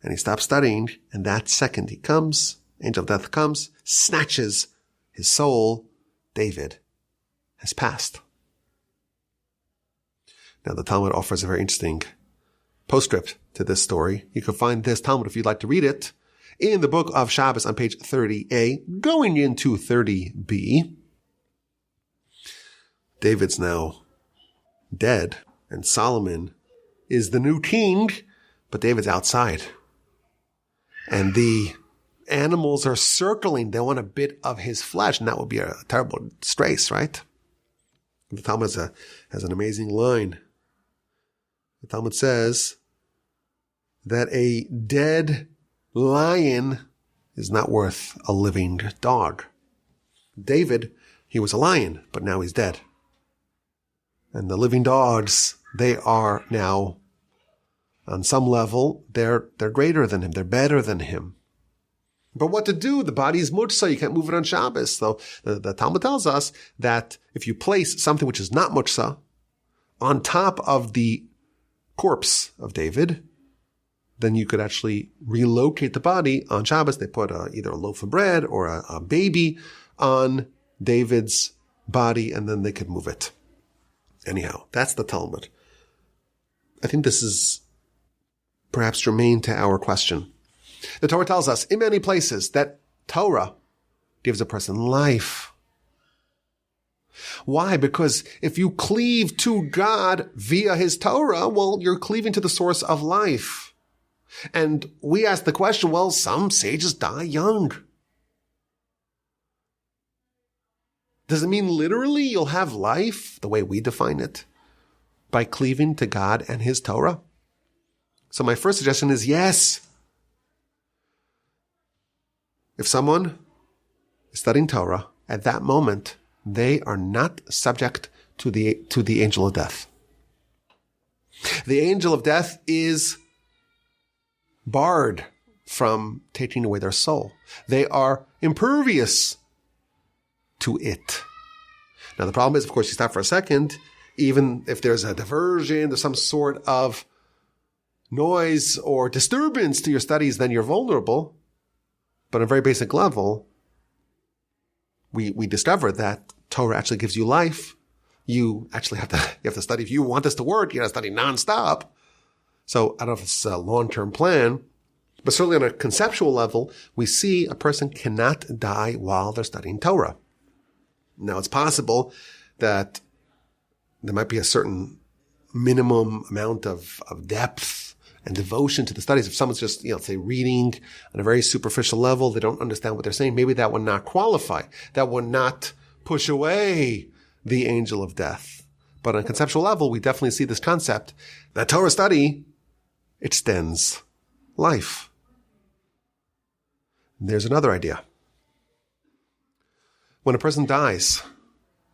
And he stops studying, and that second he comes, angel of death comes, snatches his soul. David has passed. Now the Talmud offers a very interesting postscript to this story. You can find this Talmud, if you'd like to read it, in the book of Shabbos on page 30a, going into 30b. David's now dead, and Solomon is the new king, but David's outside. And the animals are circling. They want a bit of his flesh, and that would be a terrible disgrace, right? The Talmud has an amazing line. The Talmud says that a dead lion is not worth a living dog. David, he was a lion, but now he's dead. And the living dogs, they are now, on some level, they're greater than him. They're better than him. But what to do? The body is mutsa. You can't move it on Shabbos. So the Talmud tells us that if you place something which is not mutsa on top of the corpse of David, then you could actually relocate the body on Shabbos. They put either a loaf of bread or a baby on David's body, and then they could move it. Anyhow, that's the Talmud. I think this is perhaps germane to our question. The Torah tells us in many places that Torah gives a person life. Why? Because if you cleave to God via his Torah, well, you're cleaving to the source of life. And we ask the question, well, some sages die young. Does it mean literally you'll have life the way we define it by cleaving to God and his Torah? So my first suggestion is yes. If someone is studying Torah, at that moment, they are not subject to the angel of death. The angel of death is barred from taking away their soul. They are impervious to it. Now, the problem is, of course, you stop for a second, even if there's a diversion, there's some sort of noise or disturbance to your studies, then you're vulnerable. But on a very basic level, we discovered that Torah actually gives you life. You actually have to study. If you want this to work, you got to study nonstop. So I don't know if it's a long-term plan, but certainly on a conceptual level, we see a person cannot die while they're studying Torah. Now, it's possible that there might be a certain minimum amount of depth and devotion to the studies. If someone's just, say reading on a very superficial level, they don't understand what they're saying, maybe that would not qualify. That would not push away the angel of death. But on a conceptual level, we definitely see this concept that Torah study extends life. There's another idea. When a person dies,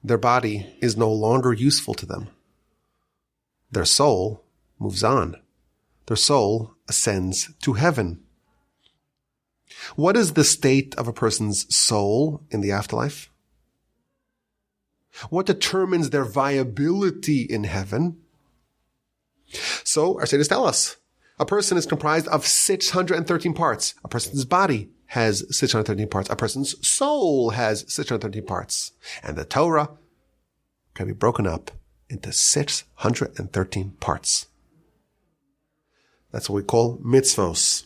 their body is no longer useful to them. Their soul moves on. Their soul ascends to heaven. What is the state of a person's soul in the afterlife? What determines their viability in heaven? So our sages tell us, a person is comprised of 613 parts. A person's body has 613 parts. A person's soul has 613 parts. And the Torah can be broken up into 613 parts. That's what we call mitzvos.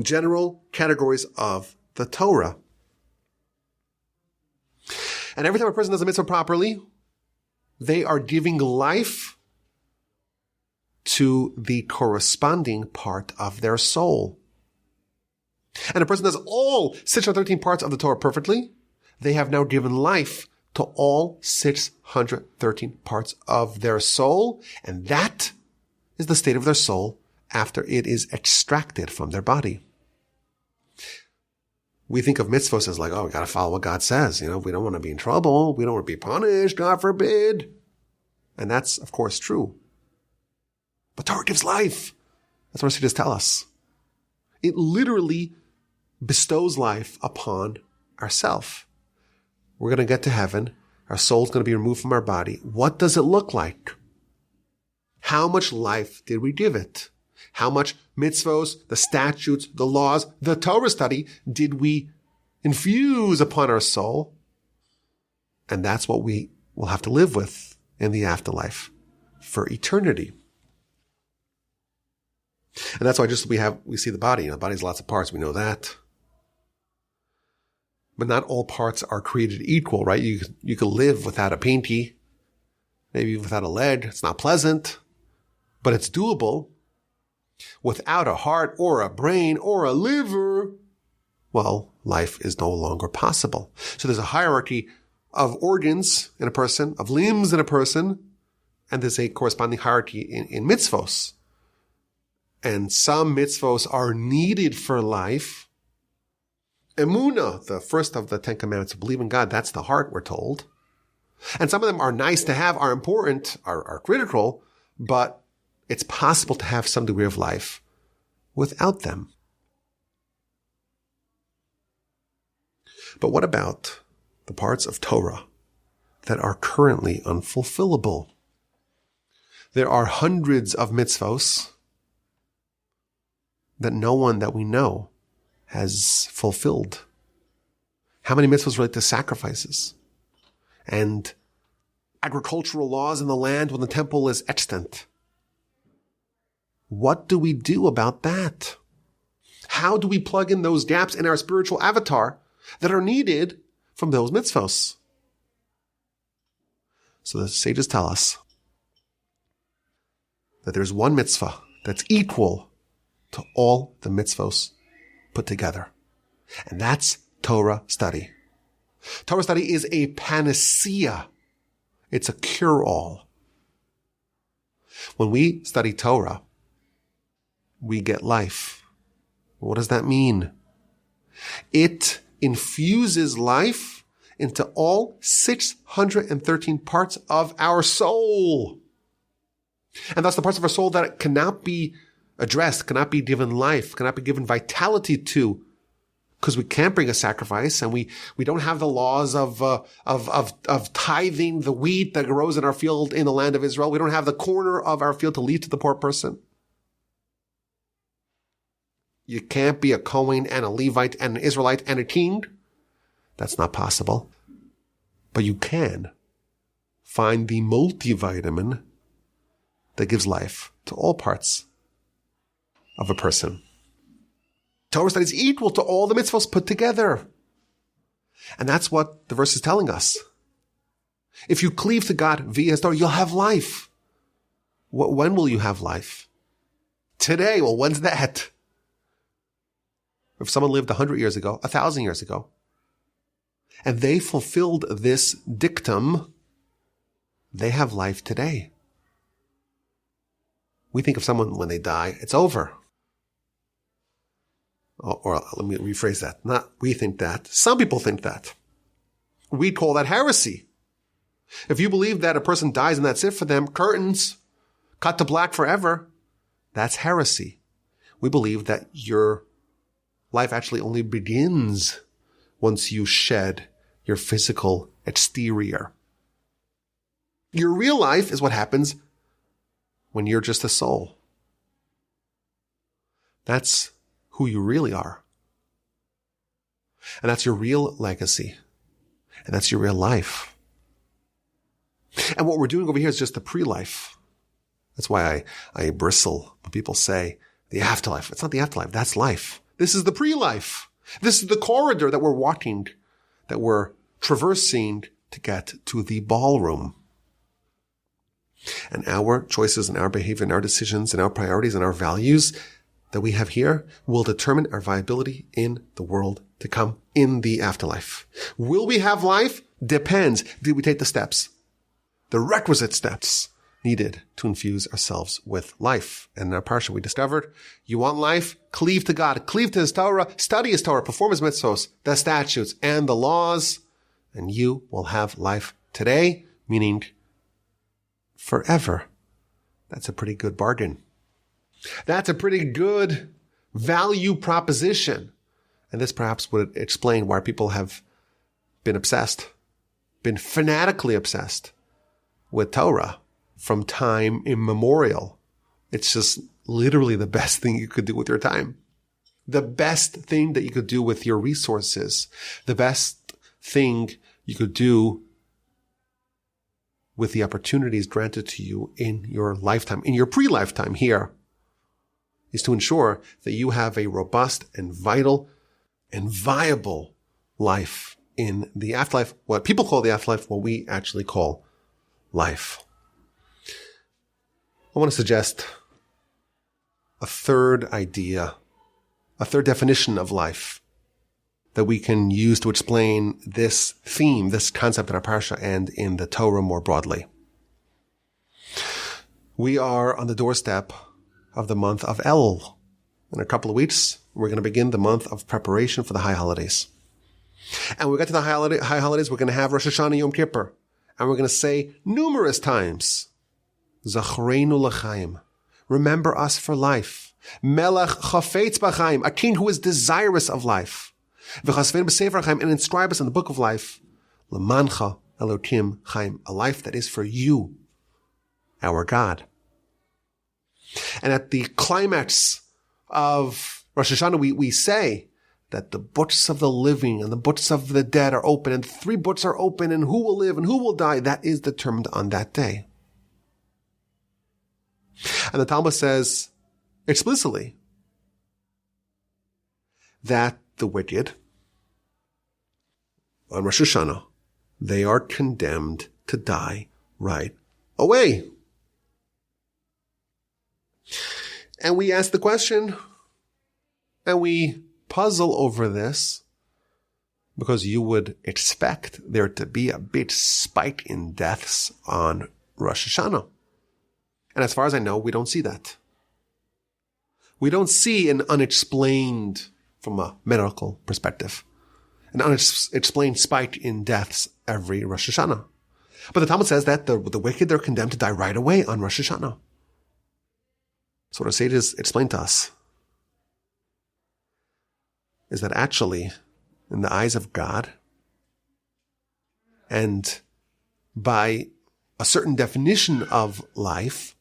General categories of the Torah. And every time a person does a mitzvah properly, they are giving life to the corresponding part of their soul. And a person does all 613 parts of the Torah perfectly, they have now given life to all 613 parts of their soul, and that is the state of their soul after it is extracted from their body. We think of mitzvahs as like, oh, we got to follow what God says. We don't want to be in trouble. We don't want to be punished. God forbid. And that's, of course, true. But Torah gives life. That's what our sages tell us. It literally bestows life upon ourselves. We're going to get to heaven. Our soul's going to be removed from our body. What does it look like? How much life did we give it? How much mitzvos, the statutes, the laws, the Torah study did we infuse upon our soul? And that's what we will have to live with in the afterlife for eternity. And that's why we see the body. The body's lots of parts. We know that. But not all parts are created equal, right? You can live without a pinky, maybe without a leg. It's not pleasant, but it's doable. Without a heart or a brain or a liver, well, life is no longer possible. So there's a hierarchy of organs in a person, of limbs in a person, and there's a corresponding hierarchy in mitzvos. And some mitzvos are needed for life. Emunah, the first of the 10 commandments, to believe in God, that's the heart, we're told. And some of them are nice to have, are important, are critical, but it's possible to have some degree of life without them. But what about the parts of Torah that are currently unfulfillable? There are hundreds of mitzvos that no one that we know has fulfilled. How many mitzvahs relate to sacrifices and agricultural laws in the land when the temple is extant? What do we do about that? How do we plug in those gaps in our spiritual avatar that are needed from those mitzvahs? So the sages tell us that there's one mitzvah that's equal to all the mitzvahs put together. And that's Torah study. Torah study is a panacea. It's a cure-all. When we study Torah, we get life. What does that mean? It infuses life into all 613 parts of our soul. And thus the parts of our soul that cannot be addressed, cannot be given life, cannot be given vitality to, because we can't bring a sacrifice, and we don't have the laws of tithing the wheat that grows in our field in the land of Israel. We don't have the corner of our field to leave to the poor person. You can't be a Kohen and a Levite and an Israelite and a king. That's not possible. But you can find the multivitamin that gives life to all parts of a person. Torah study is equal to all the mitzvahs put together. And that's what the verse is telling us. If you cleave to God via His Torah, you'll have life. When will you have life? Today. Well, when's that? If someone lived 100 years ago, 1,000 years ago, and they fulfilled this dictum, they have life today. We think of someone when they die, it's over. Or let me rephrase that. Not we think that. Some people think that. We call that heresy. If you believe that a person dies and that's it for them, curtains, cut to black forever, that's heresy. We believe that your life actually only begins once you shed your physical exterior. Your real life is what happens when you're just a soul. That's who you really are. And that's your real legacy. And that's your real life. And what we're doing over here is just the pre-life. That's why I bristle when people say the afterlife. It's not the afterlife. That's life. This is the pre-life. This is the corridor that we're walking, that we're traversing to get to the ballroom. And our choices and our behavior and our decisions and our priorities and our values that we have here will determine our viability in the world to come, in the afterlife. Will we have life? Depends. Did we take the steps? The requisite steps needed to infuse ourselves with life. And in our Parsha, we discovered, you want life? Cleave to God. Cleave to His Torah. Study His Torah. Perform His mitzvos, the statutes, and the laws. And you will have life today, meaning forever. That's a pretty good bargain. That's a pretty good value proposition. And this perhaps would explain why people have been obsessed, been fanatically obsessed with Torah from time immemorial. It's just literally the best thing you could do with your time. The best thing that you could do with your resources. The best thing you could do with the opportunities granted to you in your lifetime, in your pre-lifetime here, is to ensure that you have a robust and vital and viable life in the afterlife. What people call the afterlife, what we actually call life. I want to suggest a third idea, a third definition of life that we can use to explain this theme, this concept in our Parsha and in the Torah more broadly. We are on the doorstep of the month of El. In a couple of weeks, we're going to begin the month of preparation for the high holidays. And when we get to the high holidays, we're going to have Rosh Hashanah Yom Kippur. And we're going to say numerous times, Zachreinu l'chaim. Remember us for life. Melech chafetz b'chaim. A king who is desirous of life. V'chasvein b'sefer chaim. And inscribe us in the book of life. L'mancha Elokim chaim. A life that is for you, our God. And at the climax of Rosh Hashanah, we say that the books of the living and the books of the dead are open, and 3 books are open, and who will live and who will die, that is determined on that day. And the Talmud says explicitly that the wicked on Rosh Hashanah, they are condemned to die right away. And we ask the question, and we puzzle over this, because you would expect there to be a big spike in deaths on Rosh Hashanah. And as far as I know, we don't see that. We don't see an unexplained, from a medical perspective, an unexplained spike in deaths every Rosh Hashanah. But the Talmud says that the wicked, they're condemned to die right away on Rosh Hashanah. So what our sages explain to us is that actually, in the eyes of God, and by a certain definition of life,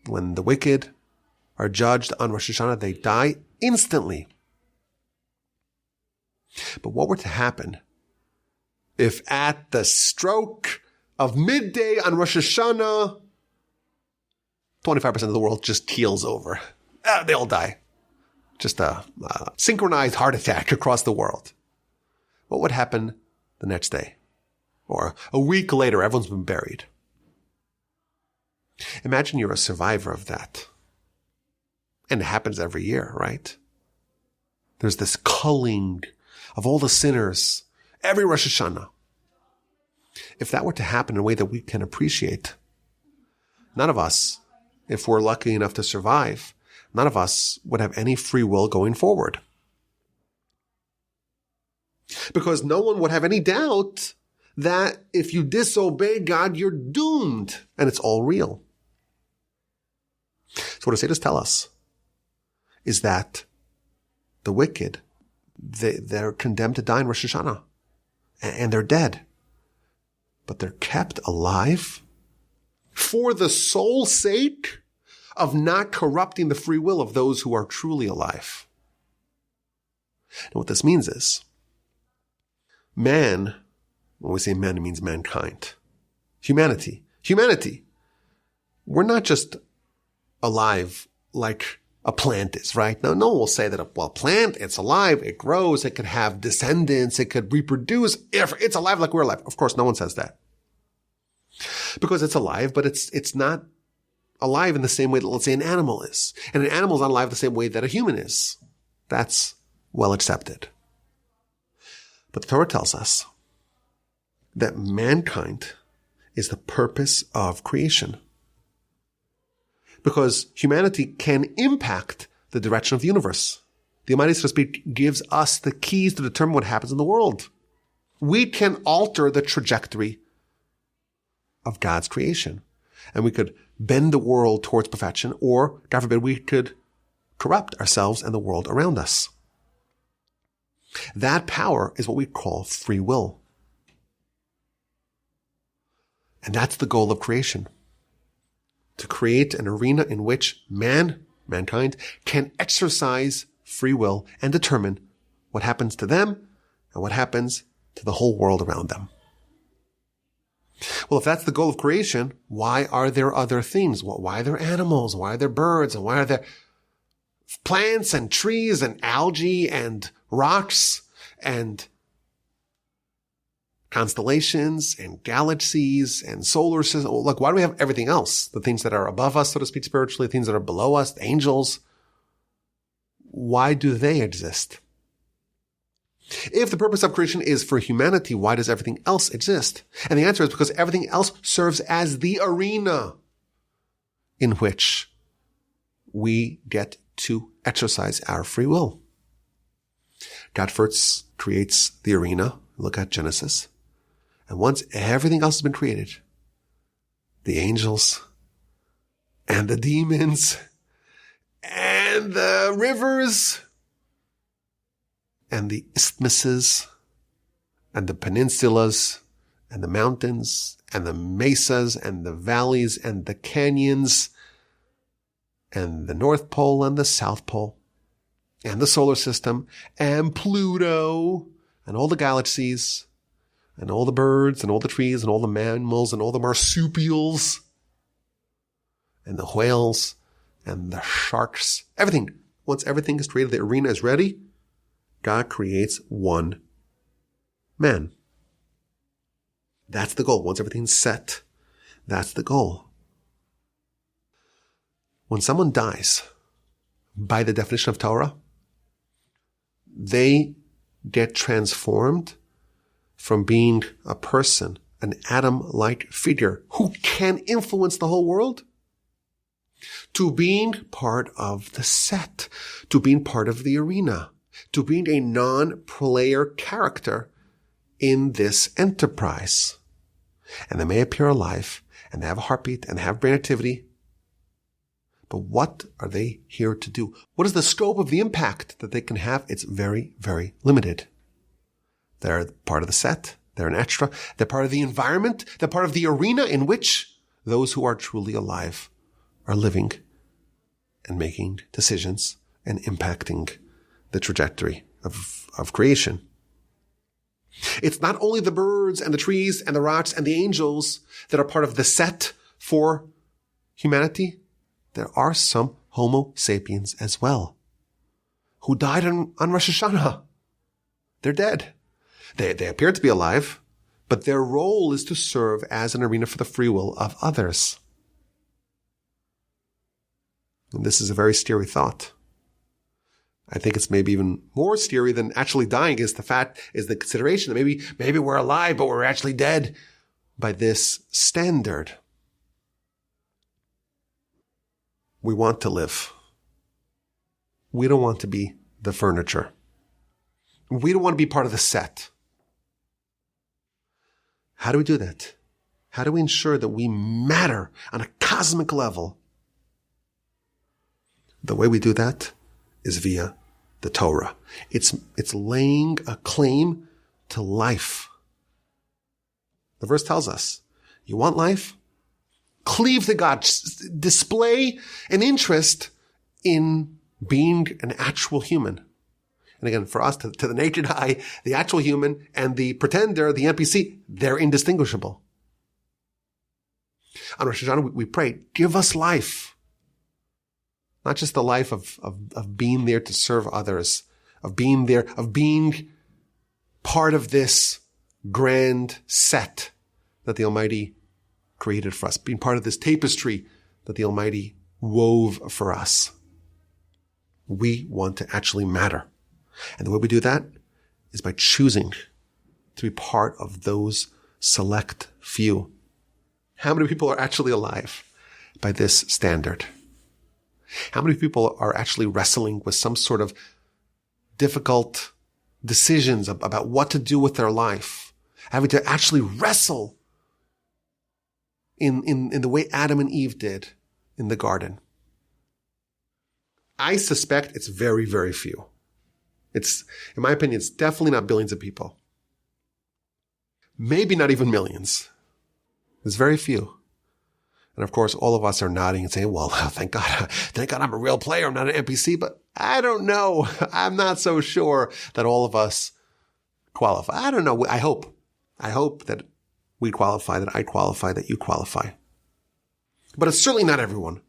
when the wicked are judged on Rosh Hashanah, they die instantly. But what were to happen if at the stroke of midday on Rosh Hashanah, 25% of the world just keels over? They all die. Just a synchronized heart attack across the world. What would happen the next day? Or a week later, everyone's been buried. Imagine you're a survivor of that. And it happens every year, right? There's this culling of all the sinners every Rosh Hashanah. If that were to happen in a way that we can appreciate, none of us, if we're lucky enough to survive, none of us would have any free will going forward. Because no one would have any doubt that if you disobey God, you're doomed. And it's all real. So what does Sages tell us is that the wicked, they're condemned to die in Rosh Hashanah. And they're dead. But they're kept alive for the sole sake of not corrupting the free will of those who are truly alive. And what this means is, man, when we say man, it means mankind. Humanity. We're not just alive like a plant is, right? Now, no one will say that a plant, it's alive, it grows, it could have descendants, it could reproduce. If it's alive like we're alive. Of course, no one says that. Because it's alive, but it's not alive in the same way that, let's say, an animal is. And an animal is not alive the same way that a human is. That's well accepted. But the Torah tells us that mankind is the purpose of creation. Because humanity can impact the direction of the universe. The Almighty, so to speak, gives us the keys to determine what happens in the world. We can alter the trajectory of God's creation. And we could bend the world towards perfection, or, God forbid, we could corrupt ourselves and the world around us. That power is what we call free will. And that's the goal of creation. To create an arena in which mankind, can exercise free will and determine what happens to them and what happens to the whole world around them. Well, if that's the goal of creation, why are there other things? Why are there animals? Why are there birds? And why are there plants and trees and algae and rocks and constellations and galaxies and solar systems? Like, why do we have everything else? The things that are above us, so to speak, spiritually, things that are below us, the angels. Why do they exist? If the purpose of creation is for humanity, why does everything else exist? And the answer is because everything else serves as the arena in which we get to exercise our free will. God first creates the arena. Look at Genesis. And once everything else has been created, the angels and the demons and the rivers and the isthmuses and the peninsulas and the mountains and the mesas and the valleys and the canyons and the North Pole and the South Pole and the solar system and Pluto and all the galaxies and all the birds and all the trees and all the mammals and all the marsupials and the whales and the sharks, everything. Once everything is created, the arena is ready, God creates one man. That's the goal. Once everything's set, that's the goal. When someone dies, by the definition of Torah, they get transformed from being a person, an Adam-like figure who can influence the whole world, to being part of the set, to being part of the arena, to being a non-player character in this enterprise. And they may appear alive, and they have a heartbeat, and they have brain activity. But what are they here to do? What is the scope of the impact that they can have? It's very, very limited. They're part of the set. They're an extra. They're part of the environment. They're part of the arena in which those who are truly alive are living and making decisions and impacting the trajectory of creation. It's not only the birds and the trees and the rocks and the angels that are part of the set for humanity. There are some Homo sapiens as well who died on Rosh Hashanah. They're dead. They appear to be alive, but their role is to serve as an arena for the free will of others. And this is a very scary thought. I think it's maybe even more scary than actually dying is the consideration that maybe we're alive, but we're actually dead by this standard. We want to live. We don't want to be the furniture. We don't want to be part of the set. How do we do that? How do we ensure that we matter on a cosmic level? The way we do that is via the Torah. It's laying a claim to life. The verse tells us, you want life? Cleave to God. Display an interest in being an actual human. And again, for us, to the naked eye, the actual human and the pretender, the NPC, they're indistinguishable. On Rosh Hashanah, we pray, give us life. Not just the life of being there to serve others, of being there, of being part of this grand set that the Almighty created for us, being part of this tapestry that the Almighty wove for us. We want to actually matter. And the way we do that is by choosing to be part of those select few. How many people are actually alive by this standard? How many people are actually wrestling with some sort of difficult decisions about what to do with their life, having to actually wrestle in the way Adam and Eve did in the garden? I suspect it's very, very few. It's, in my opinion, it's definitely not billions of people. Maybe not even millions. There's very few. And of course, all of us are nodding and saying, well, thank God I'm a real player. I'm not an NPC, but I don't know. I'm not so sure that all of us qualify. I don't know. I hope that we qualify, that I qualify, that you qualify. But it's certainly not everyone.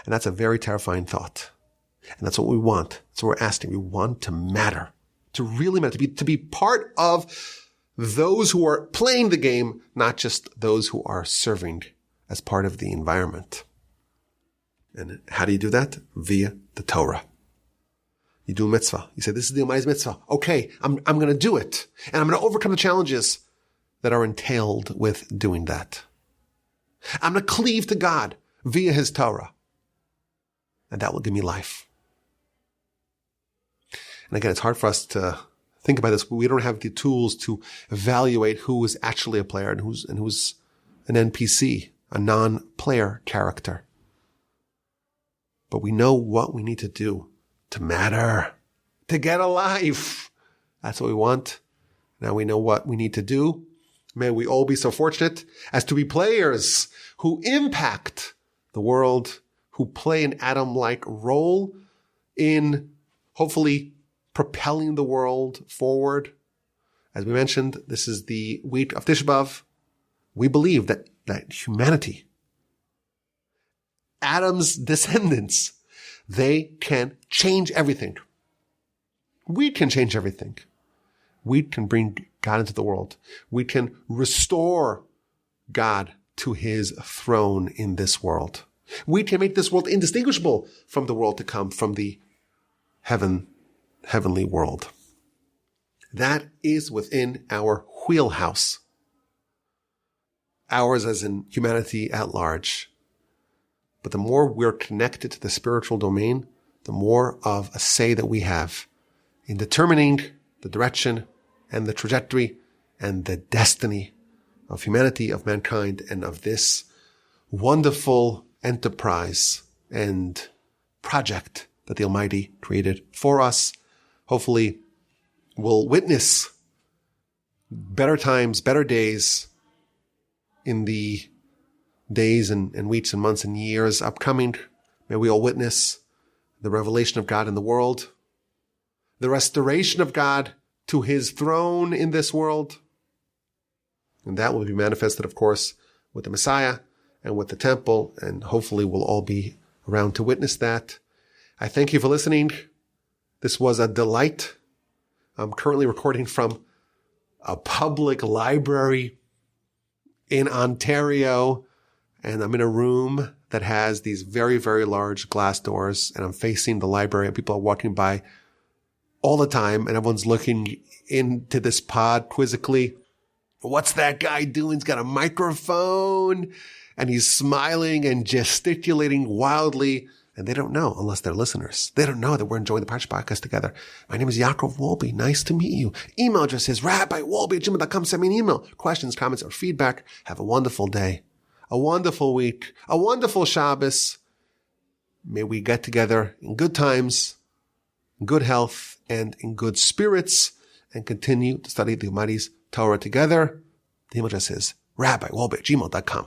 And that's a very terrifying thought. And that's what we want. That's what we're asking. We want to matter, to really matter, to be part of those who are playing the game, not just those who are serving as part of the environment. And how do you do that? Via the Torah. You do a mitzvah. You say, this is the Almighty's mitzvah. Okay, I'm going to do it. And I'm going to overcome the challenges that are entailed with doing that. I'm going to cleave to God via His Torah. And that will give me life. And again, it's hard for us to think about this. We don't have the tools to evaluate who is actually a player and who's an NPC, a non-player character. But we know what we need to do to matter, to get a life. That's what we want. Now we know what we need to do. May we all be so fortunate as to be players who impact the world, who play an Adam-like role in hopefully propelling the world forward. As we mentioned, this is the week of Tisha B'Av. We believe that humanity, Adam's descendants, they can change everything. We can change everything. We can bring God into the world. We can restore God to His throne in this world. We can make this world indistinguishable from the world to come, from the heavenly world. That is within our wheelhouse. Ours as in humanity at large. But the more we're connected to the spiritual domain, the more of a say that we have in determining the direction and the trajectory and the destiny of humanity, of mankind, and of this wonderful enterprise and project that the Almighty created for us. Hopefully, we'll witness better times, better days in the days and weeks and months and years upcoming. May we all witness the revelation of God in the world, the restoration of God to His throne in this world. And that will be manifested, of course, with the Messiah and with the temple, and hopefully we'll all be around to witness that. I thank you for listening. This was a delight. I'm currently recording from a public library in Ontario, and I'm in a room that has these very, very large glass doors, and I'm facing the library, and people are walking by all the time, and everyone's looking into this pod quizzically. What's that guy doing? He's got a microphone, and he's smiling and gesticulating wildly And they don't know unless they're listeners. They don't know that we're enjoying the Parsha podcast together. My name is Yaakov Wolbe. Nice to meet you. Email address is rabbiwolbe@gmail.com. Send me an email. Questions, comments, or feedback. Have a wonderful day, a wonderful week, a wonderful Shabbos. May we get together in good times, in good health, and in good spirits, and continue to study the Almighty's Torah together. The email address is rabbiwolbe@gmail.com.